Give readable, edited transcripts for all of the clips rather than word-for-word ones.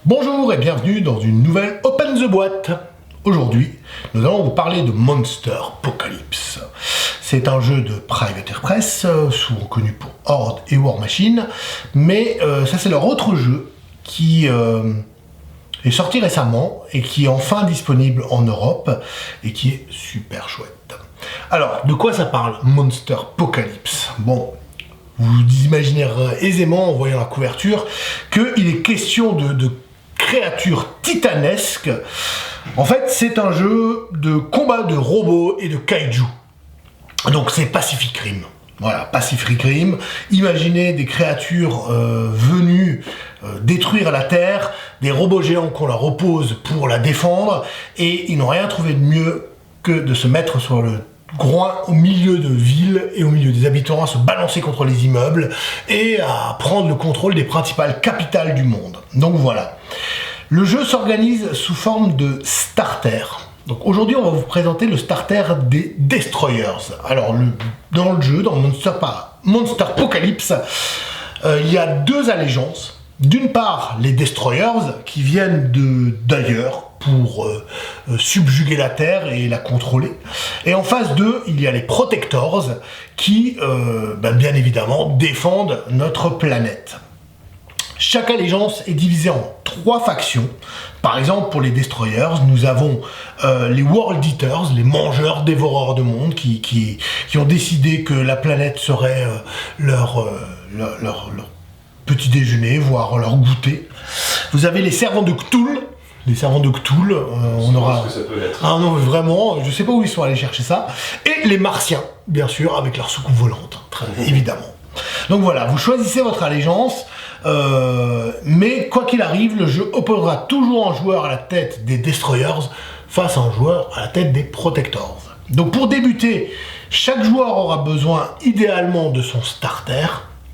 Bonjour et bienvenue dans une nouvelle Open the Boîte. Aujourd'hui, nous allons vous parler de Monster Apocalypse. C'est un jeu de Private Airpress, souvent connu pour Horde et War Machine, mais ça c'est leur autre jeu qui est sorti récemment et qui est enfin disponible en Europe et qui est super chouette. Alors, de quoi ça parle Monster Apocalypse? Bon, vous imaginerez aisément en voyant la couverture qu'il est question de créatures titanesques. En fait, c'est un jeu de combat de robots et de kaiju. Donc c'est Pacific Rim. Voilà, Pacific Rim. Imaginez des créatures venues détruire la Terre, des robots géants qu'on leur oppose pour la défendre, et ils n'ont rien trouvé de mieux que de se mettre sur le groin au milieu de villes et au milieu des habitants, à se balancer contre les immeubles et à prendre le contrôle des principales capitales du monde. Donc voilà. Le jeu s'organise sous forme de starter. Donc aujourd'hui, on va vous présenter le starter des Destroyers. Alors dans le jeu, dans Monster Apocalypse, il y a deux allégeances. D'une part, les Destroyers qui viennent d'ailleurs pour subjuguer la Terre et la contrôler. Et en face d'eux, il y a les Protectors qui, bien évidemment, défendent notre planète. Chaque allégeance est divisée en 3 factions. Par exemple, pour les Destroyers, nous avons les World Eaters, les mangeurs, dévoreurs de monde, qui ont décidé que la planète serait leur petit déjeuner, voire leur goûter. Vous avez les servants de Cthulhu. Les servants de Cthulhu, on aura... Ce que ça peut être. Ah non, vraiment, je sais pas où ils sont allés chercher ça. Et les Martiens, bien sûr, avec leur soucoupe volante, très évidemment. Donc voilà, vous choisissez votre allégeance, mais quoi qu'il arrive, le jeu opposera toujours un joueur à la tête des Destroyers face à un joueur à la tête des Protectors. Donc pour débuter, chaque joueur aura besoin idéalement de son starter,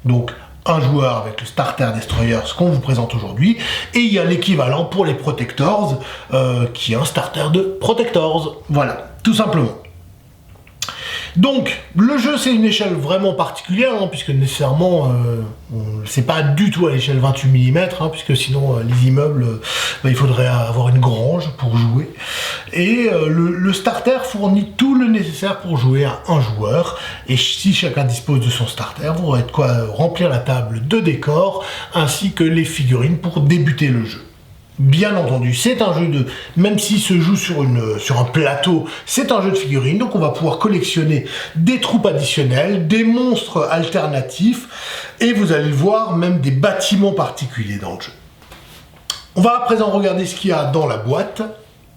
donc un joueur avec le starter Destroyers qu'on vous présente aujourd'hui, et il y a l'équivalent pour les Protectors, qui est un starter de Protectors. Voilà, tout simplement. Donc, le jeu, c'est une échelle vraiment particulière, puisque nécessairement, c'est pas du tout à l'échelle 28 mm, puisque sinon, les immeubles, il faudrait avoir une grange pour jouer. Et le starter fournit tout le nécessaire pour jouer à un joueur. Et si chacun dispose de son starter, vous aurez de quoi remplir la table de décors, ainsi que les figurines pour débuter le jeu. Bien entendu, c'est un jeu de... Même s'il se joue sur un plateau, c'est un jeu de figurines, donc on va pouvoir collectionner des troupes additionnelles, des monstres alternatifs, et vous allez le voir, même des bâtiments particuliers dans le jeu. On va à présent regarder ce qu'il y a dans la boîte.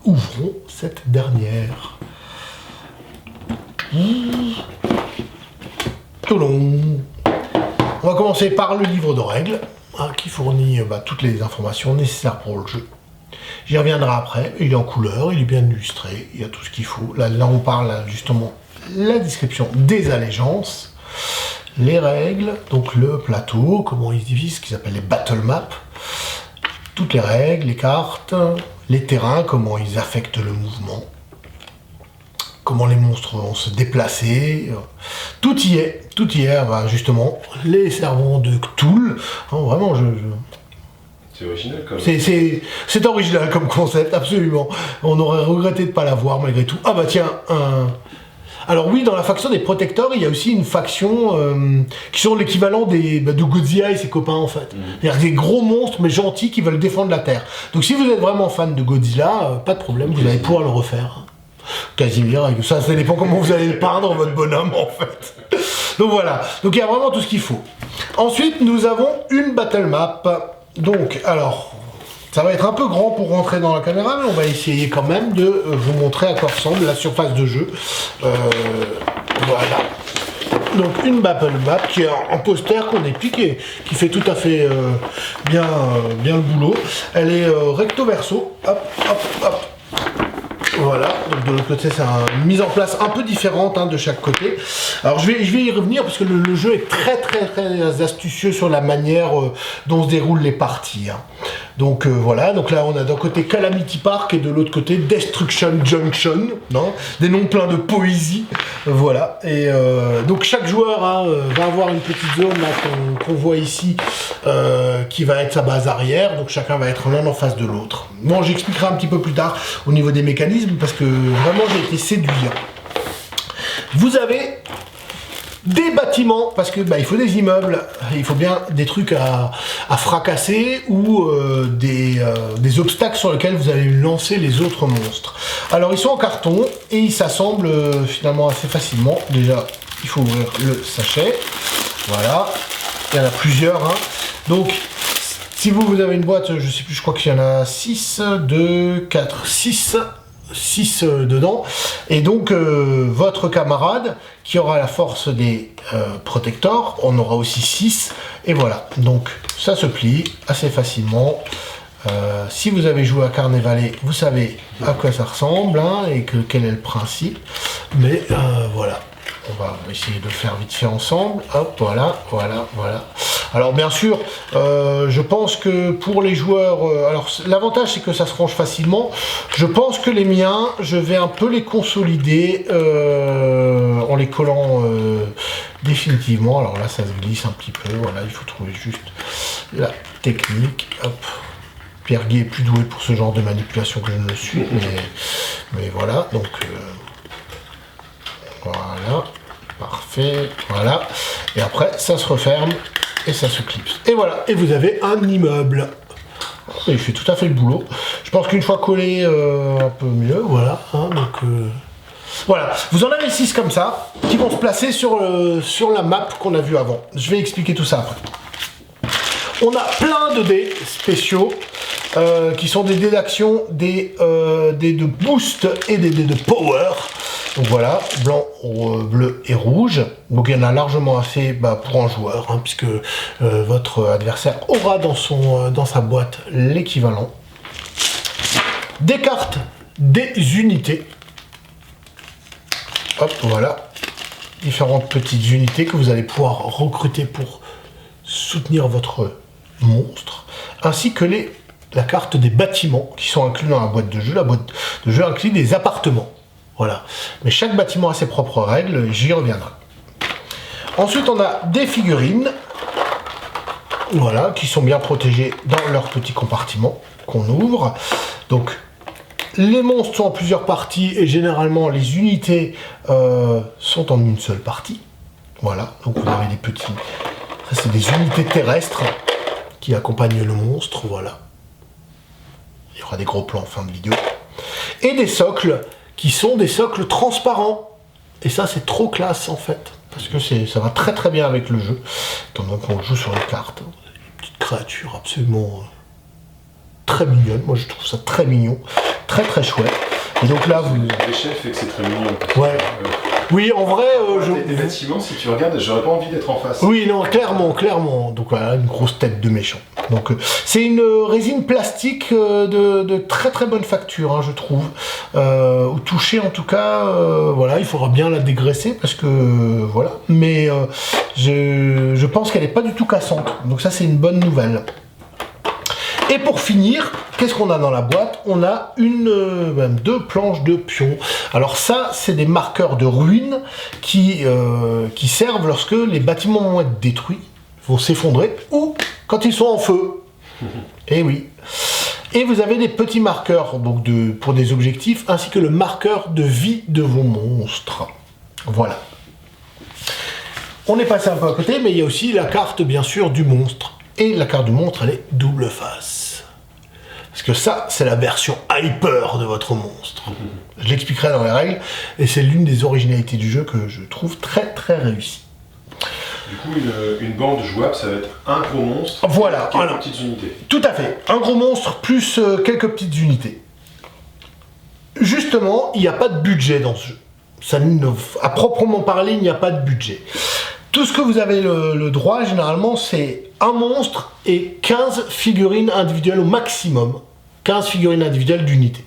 Ouvrons cette dernière. On va commencer par le livre de règles, qui fournit toutes les informations nécessaires pour le jeu. J'y reviendrai après. Il est en couleur, il est bien illustré, il y a tout ce qu'il faut. Là on parle justement la description des allégeances, les règles, donc le plateau, comment il se divise, ce qu'ils appellent les battle maps, toutes les règles, les cartes, les terrains, comment ils affectent le mouvement, comment les monstres vont se déplacer, tout y est, justement, les servants de Cthulhu, vraiment, C'est original comme... C'est original comme concept, absolument, on aurait regretté de ne pas l'avoir malgré tout. Ah bah tiens, alors oui, dans la faction des Protectors, il y a aussi une faction qui sont l'équivalent de Godzilla et ses copains en fait. C'est-à-dire des gros monstres mais gentils qui veulent défendre la Terre. Donc si vous êtes vraiment fan de Godzilla, pas de problème, vous allez pouvoir le refaire. Casimir, ça dépend comment vous allez peindre votre bonhomme en fait. Donc voilà, donc il y a vraiment tout ce qu'il faut. Ensuite, nous avons une battle map. Donc, alors, ça va être un peu grand pour rentrer dans la caméra, mais on va essayer quand même de vous montrer à quoi ressemble la surface de jeu. Voilà. Donc une battle map qui est en poster qu'on déplique qui fait tout à fait bien le boulot. Elle est recto verso. Hop, hop, hop. Voilà, donc de l'autre côté c'est une mise en place un peu différente de chaque côté. Alors je vais y revenir parce que le jeu est très astucieux sur la manière dont se déroulent les parties. Donc voilà, donc là on a d'un côté Calamity Park et de l'autre côté Destruction Junction, non, des noms pleins de poésie, voilà. Et donc chaque joueur hein, va avoir une petite zone là qu'on voit ici qui va être sa base arrière, donc chacun va être l'un en face de l'autre. Bon, j'expliquerai un petit peu plus tard au niveau des mécanismes parce que vraiment j'ai été séduit. Vous avez des bâtiments, parce que il faut des immeubles, il faut bien des trucs à fracasser ou des obstacles sur lesquels vous allez lancer les autres monstres. Alors ils sont en carton et ils s'assemblent finalement assez facilement. Déjà, il faut ouvrir le sachet. Voilà, il y en a plusieurs. Hein. Donc, si vous avez une boîte, je sais plus, je crois qu'il y en a 6, 2, 4, 6 dedans, et donc votre camarade qui aura la force des protectors, on aura aussi 6, et voilà, donc ça se plie assez facilement. Si vous avez joué à Carnevale, vous savez à quoi ça ressemble, hein, et quel est le principe, mais voilà. On va essayer de le faire vite fait ensemble. Hop, voilà. Alors bien sûr, je pense que pour les joueurs... alors l'avantage c'est que ça se range facilement. Je pense que les miens, je vais un peu les consolider en les collant définitivement. Alors là, ça se glisse un petit peu. Voilà, il faut trouver juste la technique. Hop. Pierre Guy est plus doué pour ce genre de manipulation que je ne le suis. Mais voilà, donc... voilà, parfait, voilà. Et après, ça se referme et ça se clipse. Et voilà, et vous avez un immeuble. Il fait tout à fait le boulot. Je pense qu'une fois collé, un peu mieux, voilà. Hein, donc, voilà, vous en avez 6 comme ça, qui vont se placer sur la map qu'on a vue avant. Je vais expliquer tout ça après. On a plein de dés spéciaux. Qui sont des dés d'action, des dés de boost et des dés de power. Donc voilà, blanc, bleu et rouge. Donc il y en a largement assez pour un joueur, hein, puisque votre adversaire aura dans sa boîte l'équivalent. Des cartes, des unités. Hop, voilà. Différentes petites unités que vous allez pouvoir recruter pour soutenir votre monstre. Ainsi que la carte des bâtiments qui sont inclus dans la boîte de jeu. La boîte de jeu inclut des appartements. Voilà. Mais chaque bâtiment a ses propres règles, j'y reviendrai. Ensuite, on a des figurines. Voilà, qui sont bien protégées dans leur petit compartiment qu'on ouvre. Donc, les monstres sont en plusieurs parties et généralement, les unités sont en une seule partie. Voilà, donc vous avez des petits... Ça, c'est des unités terrestres qui accompagnent le monstre, voilà. Il y aura des gros plans en fin de vidéo. Et des socles qui sont des socles transparents. Et ça, c'est trop classe, en fait. Parce que ça va très très bien avec le jeu. Pendant qu'on joue sur les cartes. Des petites créatures absolument très mignonnes. Moi, je trouve ça très mignon. Très très chouette. Et donc là, vous... L'échelle fait que c'est très mignon. Ouais. Oui, en vrai... Des bâtiments, si tu regardes, j'aurais pas envie d'être en face. Oui, non, clairement. Donc voilà, une grosse tête de méchant. Donc c'est une résine plastique de très très bonne facture, hein, je trouve. Au toucher, en tout cas, voilà, il faudra bien la dégraisser parce que voilà. Mais je pense qu'elle n'est pas du tout cassante. Donc ça, c'est une bonne nouvelle. Et pour finir, qu'est-ce qu'on a dans la boîte? On a même 2 planches de pions. Alors ça, c'est des marqueurs de ruines qui servent lorsque les bâtiments vont être détruits, vont s'effondrer, ou quand ils sont en feu. Et oui. Et vous avez des petits marqueurs donc pour des objectifs, ainsi que le marqueur de vie de vos monstres. Voilà. On est passé un peu à côté, mais il y a aussi la carte, bien sûr, du monstre. Et la carte du monstre, elle est double face. Parce que ça, c'est la version hyper de votre monstre. Je l'expliquerai dans les règles, et c'est l'une des originalités du jeu que je trouve très très réussie. Du coup, une bande jouable, ça va être un gros monstre, voilà, quelques petites unités. Tout à fait. Un gros monstre plus quelques petites unités. Justement, il n'y a pas de budget dans ce jeu. À proprement parler, il n'y a pas de budget. Tout ce que vous avez le droit, généralement, c'est un monstre et 15 figurines individuelles au maximum. 15 figurines individuelles d'unité.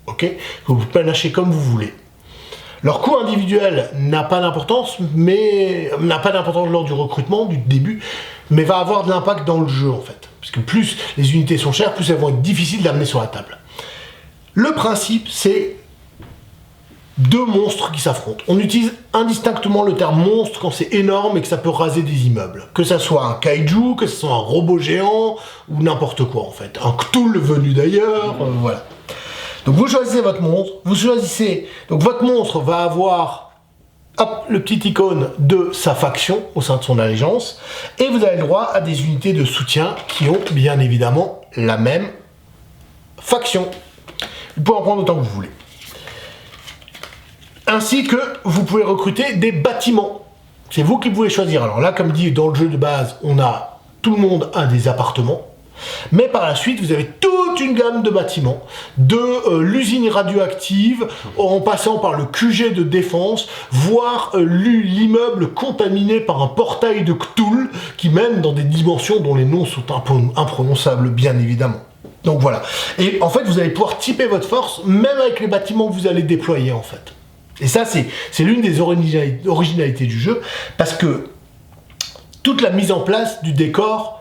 Ok? Vous pouvez panacher comme vous voulez. Leur coût individuel n'a pas d'importance, mais n'a pas d'importance lors du recrutement, du début, mais va avoir de l'impact dans le jeu, en fait. Parce que plus les unités sont chères, plus elles vont être difficiles d'amener sur la table. Le principe, c'est deux monstres qui s'affrontent. On utilise indistinctement le terme monstre quand c'est énorme et que ça peut raser des immeubles. Que ça soit un kaiju, que ce soit un robot géant, ou n'importe quoi en fait. Un Cthulhu venu d'ailleurs, voilà. Donc vous choisissez votre monstre, donc votre monstre va avoir hop, le petit icône de sa faction au sein de son allégeance, et vous avez le droit à des unités de soutien qui ont bien évidemment la même faction. Vous pouvez en prendre autant que vous voulez. Ainsi que vous pouvez recruter des bâtiments. C'est vous qui pouvez choisir. Alors là, comme dit dans le jeu de base, tout le monde a des appartements. Mais par la suite, vous avez toute une gamme de bâtiments, de l'usine radioactive, en passant par le QG de défense, voire l'immeuble contaminé par un portail de Cthulhu qui mène dans des dimensions dont les noms sont imprononçables, bien évidemment. Donc voilà. Et en fait, vous allez pouvoir typer votre force, même avec les bâtiments que vous allez déployer, en fait. Et ça, c'est l'une des originalités du jeu, parce que toute la mise en place du décor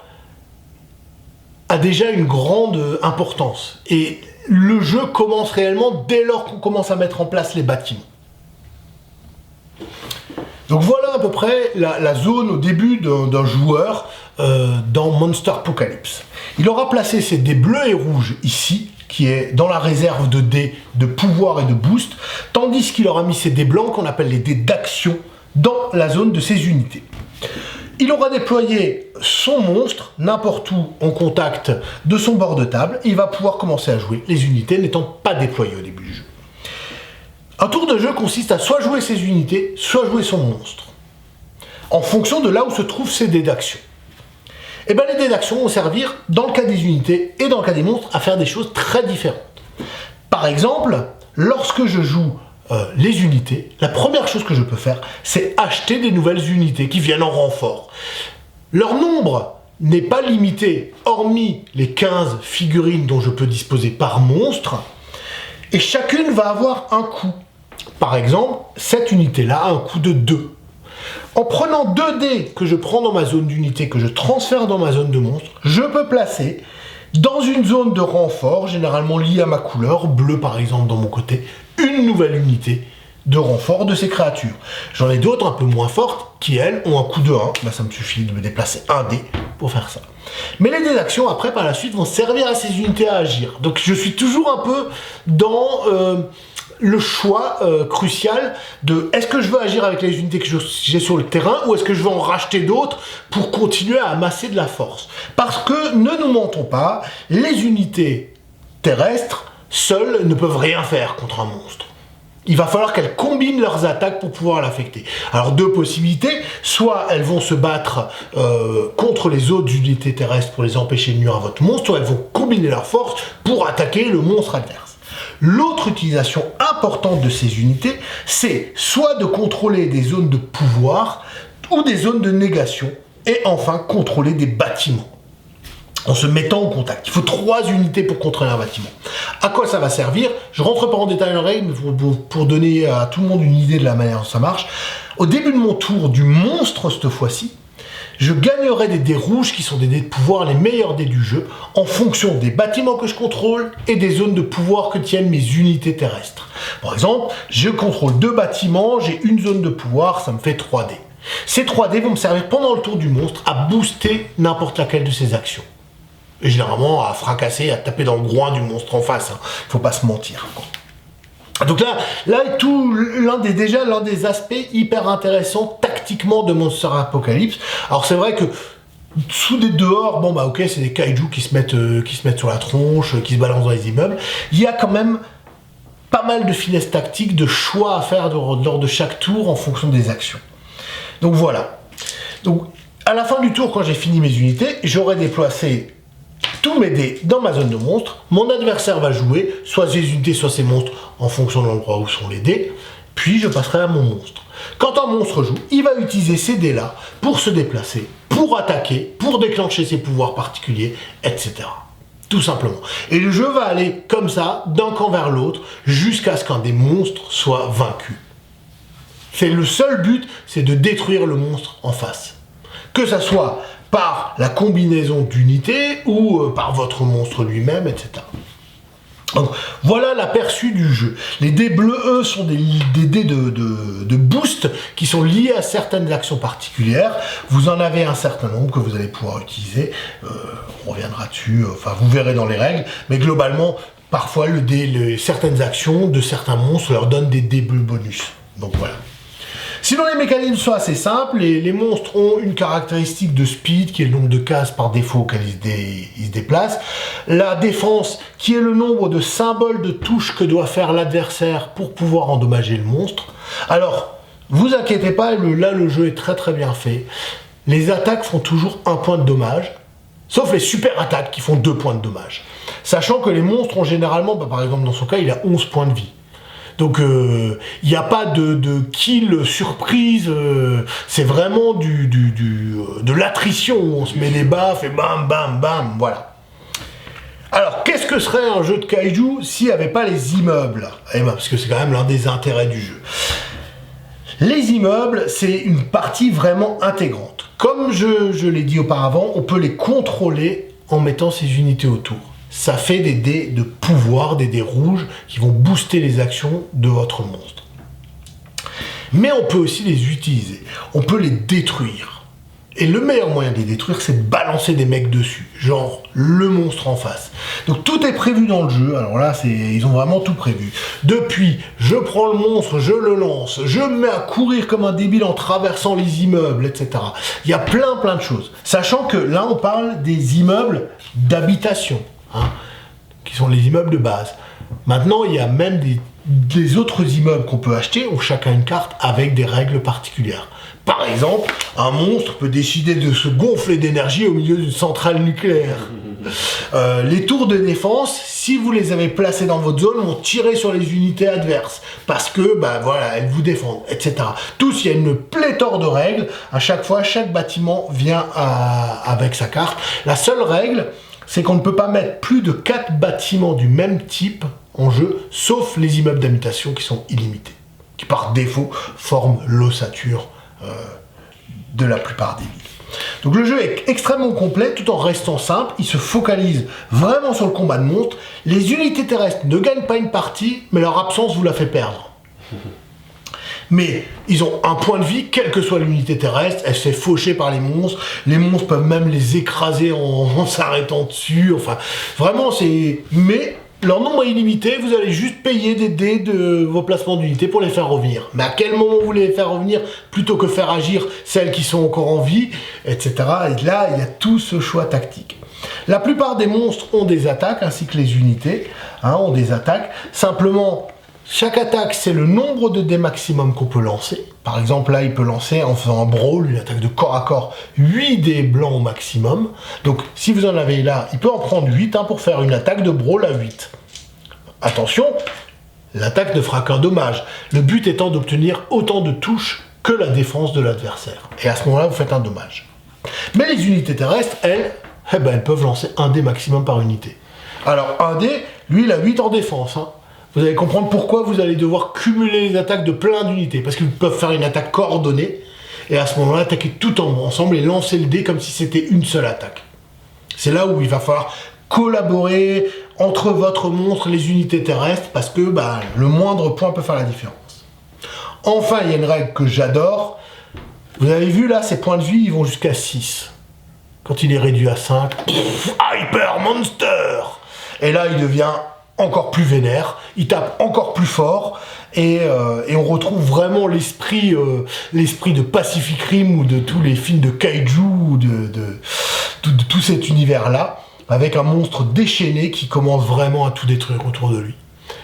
a déjà une grande importance. Et le jeu commence réellement dès lors qu'on commence à mettre en place les bâtiments. Donc voilà à peu près la zone au début d'un joueur dans Monster Apocalypse. Il aura placé ses dés bleus et rouges ici, qui est dans la réserve de dés de pouvoir et de boost, tandis qu'il aura mis ses dés blancs, qu'on appelle les dés d'action, dans la zone de ses unités. Il aura déployé son monstre n'importe où en contact de son bord de table, et il va pouvoir commencer à jouer, les unités n'étant pas déployées au début du jeu. Un tour de jeu consiste à soit jouer ses unités, soit jouer son monstre, en fonction de là où se trouvent ses dés d'action. Et bien les dés d'action vont servir, dans le cas des unités et dans le cas des monstres, à faire des choses très différentes. Par exemple, lorsque je joue les unités, la première chose que je peux faire, c'est acheter des nouvelles unités qui viennent en renfort. Leur nombre n'est pas limité, hormis les 15 figurines dont je peux disposer par monstre, et chacune va avoir un coût. Par exemple, cette unité-là a un coût de 2. En prenant 2 dés que je prends dans ma zone d'unité, que je transfère dans ma zone de monstre, je peux placer dans une zone de renfort, généralement liée à ma couleur, bleu par exemple dans mon côté, une nouvelle unité de renfort de ces créatures. J'en ai d'autres un peu moins fortes qui, elles, ont un coût de 1. Ben, ça me suffit de me déplacer un dé pour faire ça. Mais les dés d'action, après, par la suite, vont servir à ces unités à agir. Donc je suis toujours un peu dans le choix crucial de est-ce que je veux agir avec les unités que j'ai sur le terrain ou est-ce que je veux en racheter d'autres pour continuer à amasser de la force. Parce que, ne nous mentons pas, les unités terrestres, seules, ne peuvent rien faire contre un monstre. Il va falloir qu'elles combinent leurs attaques pour pouvoir l'affecter. Alors 2 possibilités, soit elles vont se battre contre les autres unités terrestres pour les empêcher de nuire à votre monstre, soit elles vont combiner leurs forces pour attaquer le monstre adverse. L'autre utilisation importante de ces unités, c'est soit de contrôler des zones de pouvoir ou des zones de négation, et enfin contrôler des bâtiments en se mettant en contact. Il faut 3 unités pour contrôler un bâtiment. À quoi ça va servir? Je rentre pas en détail en règle, mais pour donner à tout le monde une idée de la manière dont ça marche. Au début de mon tour du monstre cette fois-ci, je gagnerai des dés rouges qui sont des dés de pouvoir, les meilleurs dés du jeu, en fonction des bâtiments que je contrôle et des zones de pouvoir que tiennent mes unités terrestres. Par exemple, je contrôle 2 bâtiments, j'ai une zone de pouvoir, ça me fait 3 dés. Ces 3 dés vont me servir pendant le tour du monstre à booster n'importe laquelle de ses actions. Et généralement à fracasser, à taper dans le groin du monstre en face. Faut pas se mentir. Donc là est tout l'un des aspects hyper intéressants tactiquement de Monster Apocalypse. Alors c'est vrai que sous des dehors, bon bah ok, c'est des kaiju qui se mettent sur la tronche, qui se balancent dans les immeubles. Il y a quand même pas mal de finesse tactique, de choix à faire lors de chaque tour en fonction des actions. Donc voilà. Donc à la fin du tour, quand j'ai fini mes unités, j'aurai déplacé tous mes dés dans ma zone de monstres. Mon adversaire va jouer soit ses unités, soit ses monstres en fonction de l'endroit où sont les dés. Puis je passerai à mon monstre. Quand un monstre joue, il va utiliser ces dés-là pour se déplacer, pour attaquer, pour déclencher ses pouvoirs particuliers, etc. Tout simplement. Et le jeu va aller comme ça, d'un camp vers l'autre, jusqu'à ce qu'un des monstres soit vaincu. C'est le seul but, c'est de détruire le monstre en face. Que ça soit par la combinaison d'unités ou par votre monstre lui-même, etc. Donc voilà l'aperçu du jeu. Les dés bleus, eux, sont des dés de boost qui sont liés à certaines actions particulières. Vous en avez un certain nombre que vous allez pouvoir utiliser. On reviendra dessus, enfin vous verrez dans les règles. Mais globalement, parfois certaines actions de certains monstres leur donnent des dés bleus bonus. Donc voilà. Sinon, les mécanismes sont assez simples. Les monstres ont une caractéristique de speed, qui est le nombre de cases par défaut auquel ils se déplacent. La défense, qui est le nombre de symboles de touches que doit faire l'adversaire pour pouvoir endommager le monstre. Alors, vous inquiétez pas, là, le jeu est très très bien fait. Les attaques font toujours 1 point de dommage, sauf les super attaques qui font 2 points de dommage. Sachant que les monstres ont généralement, par exemple dans son cas, il a 11 points de vie. Donc il n'y a pas de kill surprise, c'est vraiment de l'attrition où on se met des baffes et bam bam bam, voilà. Alors qu'est-ce que serait un jeu de kaiju s'il n'y avait pas les immeubles? Parce que c'est quand même l'un des intérêts du jeu. Les immeubles, c'est une partie vraiment intégrante. Comme je l'ai dit auparavant, on peut les contrôler en mettant ces unités autour. Ça fait des dés de pouvoir, des dés rouges qui vont booster les actions de votre monstre. Mais on peut aussi les utiliser, on peut les détruire. Et le meilleur moyen de les détruire, c'est de balancer des mecs dessus, genre le monstre en face. Donc tout est prévu dans le jeu, alors là, ils ont vraiment tout prévu. Depuis, je prends le monstre, je le lance, je me mets à courir comme un débile en traversant les immeubles, etc. Il y a plein de choses. Sachant que là, on parle des immeubles d'habitation. Qui sont les immeubles de base. Maintenant, il y a même des autres immeubles qu'on peut acheter, ont chacun une carte avec des règles particulières. Par exemple, un monstre peut décider de se gonfler d'énergie au milieu d'une centrale nucléaire. Les tours de défense, si vous les avez placées dans votre zone, vont tirer sur les unités adverses, parce que, voilà, elles vous défendent, etc. Tous, il y a une pléthore de règles. À chaque fois, chaque bâtiment vient avec sa carte. La seule règle, c'est qu'on ne peut pas mettre plus de 4 bâtiments du même type en jeu, sauf les immeubles d'habitation qui sont illimités, qui par défaut forment l'ossature de la plupart des villes. Donc le jeu est extrêmement complet tout en restant simple, il se focalise vraiment sur le combat de monstres. Les unités terrestres ne gagnent pas une partie, mais leur absence vous la fait perdre. Mais ils ont 1 point de vie, quelle que soit l'unité terrestre, elle se fait faucher par les monstres peuvent même les écraser en s'arrêtant dessus, enfin, vraiment c'est... Mais leur nombre est illimité, vous allez juste payer des dés de vos placements d'unités pour les faire revenir. Mais à quel moment vous voulez les faire revenir, plutôt que faire agir celles qui sont encore en vie, etc. Et là, il y a tout ce choix tactique. La plupart des monstres ont des attaques, ainsi que les unités, ont des attaques. Simplement, chaque attaque, c'est le nombre de dés maximum qu'on peut lancer. Par exemple, là, il peut lancer, en faisant un brawl, une attaque de corps à corps, 8 dés blancs au maximum. Donc, si vous en avez là, il peut en prendre 8 pour faire une attaque de brawl à 8. Attention, l'attaque ne fera qu'un dommage. Le but étant d'obtenir autant de touches que la défense de l'adversaire. Et à ce moment-là, vous faites un dommage. Mais les unités terrestres, elles peuvent lancer 1 dé maximum par unité. Alors, 1 dé, lui, il a 8 en défense, Vous allez comprendre pourquoi vous allez devoir cumuler les attaques de plein d'unités. Parce qu'ils peuvent faire une attaque coordonnée, et à ce moment-là, attaquer tout ensemble et lancer le dé comme si c'était une seule attaque. C'est là où il va falloir collaborer entre votre monstre et les unités terrestres, parce que le moindre point peut faire la différence. Enfin, il y a une règle que j'adore. Vous avez vu là, ses points de vie, ils vont jusqu'à 6. Quand il est réduit à 5, Hyper Monster! Et là, il devient encore plus vénère, il tape encore plus fort, et on retrouve vraiment l'esprit de Pacific Rim ou de tous les films de kaiju ou de tout cet univers-là, avec un monstre déchaîné qui commence vraiment à tout détruire autour de lui.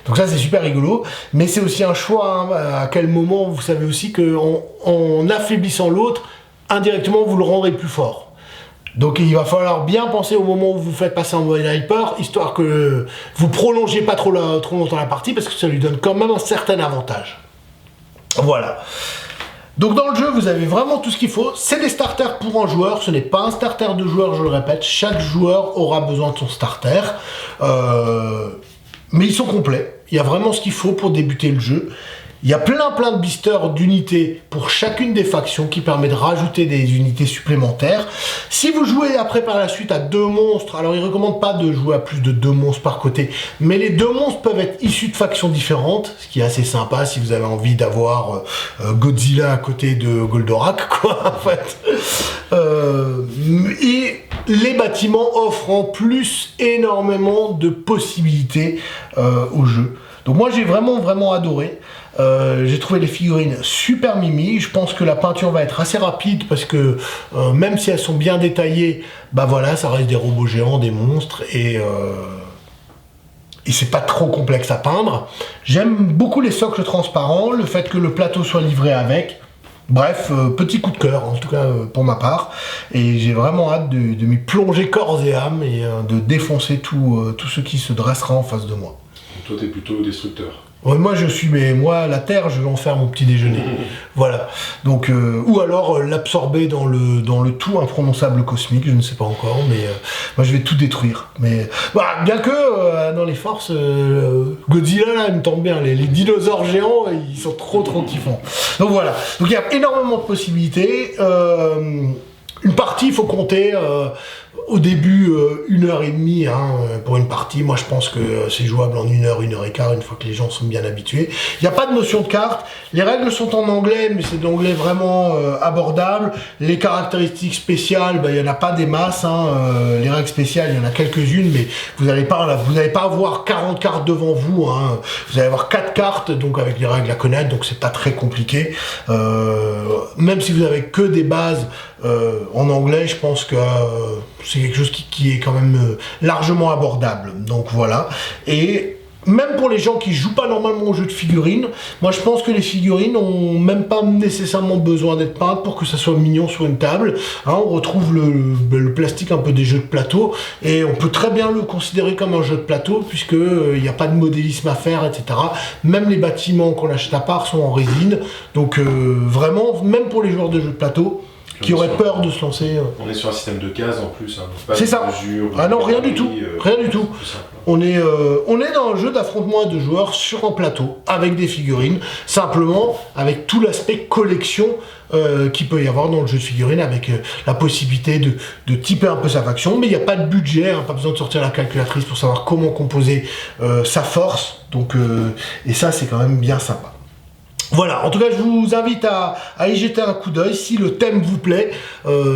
Donc ça, c'est super rigolo, mais c'est aussi un choix, à quel moment vous savez aussi qu'en affaiblissant l'autre, indirectement vous le rendrez plus fort. Donc il va falloir bien penser au moment où vous faites passer en mode hyper, histoire que vous prolongez pas trop longtemps la partie, parce que ça lui donne quand même un certain avantage. Voilà. Donc dans le jeu, vous avez vraiment tout ce qu'il faut. C'est des starters pour un joueur, ce n'est pas un starter de joueur, je le répète. Chaque joueur aura besoin de son starter. Mais ils sont complets. Il y a vraiment ce qu'il faut pour débuter le jeu. Il y a plein de boosters d'unités pour chacune des factions qui permet de rajouter des unités supplémentaires. Si vous jouez après par la suite à 2 monstres, alors il ne recommande pas de jouer à plus de 2 monstres par côté, mais les 2 monstres peuvent être issus de factions différentes, ce qui est assez sympa si vous avez envie d'avoir Godzilla à côté de Goldorak, quoi, en fait. Et les bâtiments offrent en plus énormément de possibilités au jeu. Donc moi j'ai vraiment adoré. J'ai trouvé les figurines super mimi. Je pense que la peinture va être assez rapide parce que même si elles sont bien détaillées, bah voilà, ça reste des robots géants, des monstres et c'est pas trop complexe à peindre. J'aime beaucoup les socles transparents, le fait que le plateau soit livré avec. Bref, petit coup de cœur, en tout cas pour ma part. Et j'ai vraiment hâte de m'y plonger corps et âme et de défoncer tout ce qui se dressera en face de moi. Toi, t'es plutôt destructeur. Ouais, moi, la Terre, je vais en faire mon petit déjeuner. Voilà. Donc, ou alors l'absorber dans le tout imprononçable cosmique, je ne sais pas encore, mais moi je vais tout détruire. Mais bah, bien que dans les forces, Godzilla là, il me tombe bien. Les dinosaures géants, ils sont trop kiffants. Donc voilà. Donc il y a énormément de possibilités. Une partie, il faut compter au début 1h30 pour une partie. Moi je pense que c'est jouable en 1h, 1h15 une fois que les gens sont bien habitués. Il n'y a pas de notion de carte. Les règles sont en anglais, mais c'est de l'anglais vraiment abordable. Les caractéristiques spéciales, il n'y en a pas des masses. Les règles spéciales, il y en a quelques-unes, mais vous n'allez pas avoir 40 cartes devant vous. Vous allez avoir 4 cartes, donc avec les règles à connaître, donc c'est pas très compliqué. Même si vous avez que des bases en anglais, je pense que c'est quelque chose qui est quand même largement abordable. Donc voilà. Et même pour les gens qui jouent pas normalement au jeu de figurines, moi je pense que les figurines ont même pas nécessairement besoin d'être peintes pour que ça soit mignon sur une table. On retrouve le plastique un peu des jeux de plateau et on peut très bien le considérer comme un jeu de plateau puisque il n'y a pas de modélisme à faire, etc. Même les bâtiments qu'on achète à part sont en résine. Donc vraiment, même pour les joueurs de jeux de plateau, qui aurait peur de se lancer. On est sur un système de cases en plus, pas c'est de ça. mesure, Ah non, rien du tout. Rien du tout. On est dans un jeu d'affrontement à 2 joueurs sur un plateau, avec des figurines, simplement avec tout l'aspect collection qu'il peut y avoir dans le jeu de figurines, avec la possibilité de typer un peu sa faction, mais il n'y a pas de budget, pas besoin de sortir la calculatrice pour savoir comment composer sa force, donc, et ça c'est quand même bien sympa. Voilà, en tout cas je vous invite à y jeter un coup d'œil si le thème vous plaît.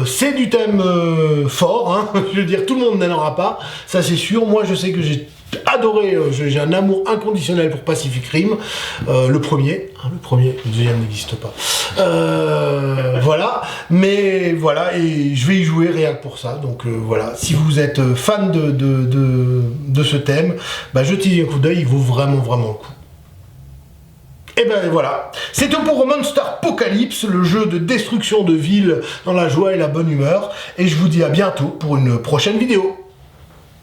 C'est du thème fort, je veux dire tout le monde n'en aura pas, ça c'est sûr. Moi je sais que j'ai adoré, j'ai un amour inconditionnel pour Pacific Rim, le premier, le deuxième n'existe pas. Voilà, mais voilà, et je vais y jouer rien que pour ça, donc voilà, si vous êtes fan de ce thème, jetez un coup d'œil, il vaut vraiment le coup. Et ben voilà, c'est tout pour Monster Apocalypse, le jeu de destruction de villes dans la joie et la bonne humeur, et je vous dis à bientôt pour une prochaine vidéo.